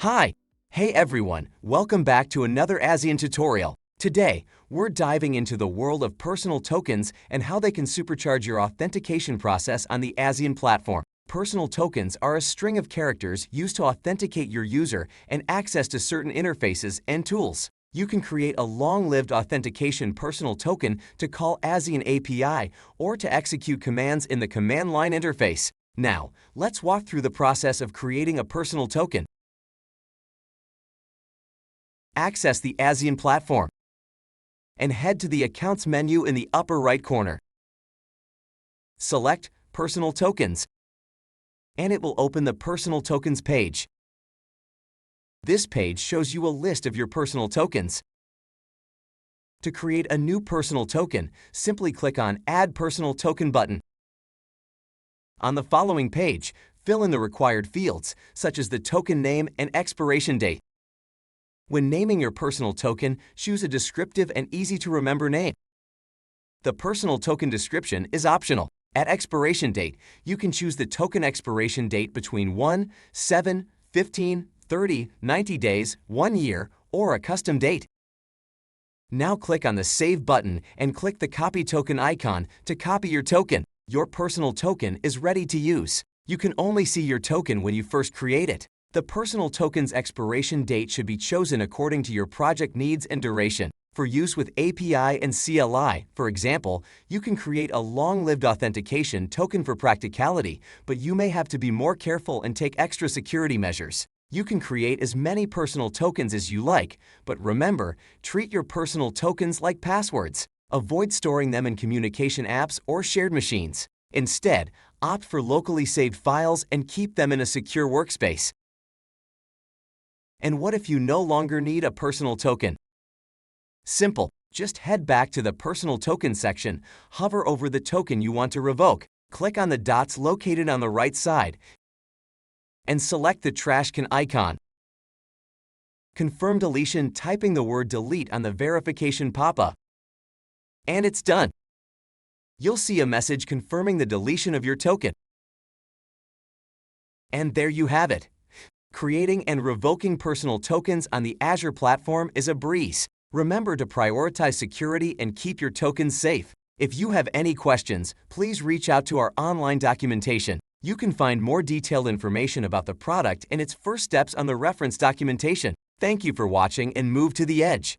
Hi! Hey everyone, welcome back to another Azion tutorial. Today, we're diving into the world of personal tokens and how they can supercharge your authentication process on the Azion platform. Personal tokens are a string of characters used to authenticate your user and access to certain interfaces and tools. You can create a long-lived authentication personal token to call Azion API or to execute commands in the command line interface. Now, let's walk through the process of creating a personal token. Access the Azion platform and head to the Accounts menu in the upper right corner. Select Personal Tokens, and it will open the Personal Tokens page. This page shows you a list of your personal tokens. To create a new personal token, simply click on Add Personal Token button. On the following page, fill in the required fields, such as the token name and expiration date. When naming your personal token, choose a descriptive and easy-to-remember name. The personal token description is optional. At expiration date, you can choose the token expiration date between 1, 7, 15, 30, 90 days, 1 year, or a custom date. Now click on the Save button and click the Copy Token icon to copy your token. Your personal token is ready to use. You can only see your token when you first create it. The personal token's expiration date should be chosen according to your project needs and duration. For use with API and CLI, for example, you can create a long-lived authentication token for practicality, but you may have to be more careful and take extra security measures. You can create as many personal tokens as you like, but remember, treat your personal tokens like passwords. Avoid storing them in communication apps or shared machines. Instead, opt for locally saved files and keep them in a secure workspace. And what if you no longer need a personal token? Simple. Just head back to the Personal Token section, hover over the token you want to revoke, click on the dots located on the right side, and select the trash can icon. Confirm deletion typing the word delete on the verification pop-up. And it's done. You'll see a message confirming the deletion of your token. And there you have it. Creating and revoking personal tokens on the Azure platform is a breeze. Remember to prioritize security and keep your tokens safe. If you have any questions, please reach out to our online documentation. You can find more detailed information about the product and its first steps on the reference documentation. Thank you for watching and move to the edge.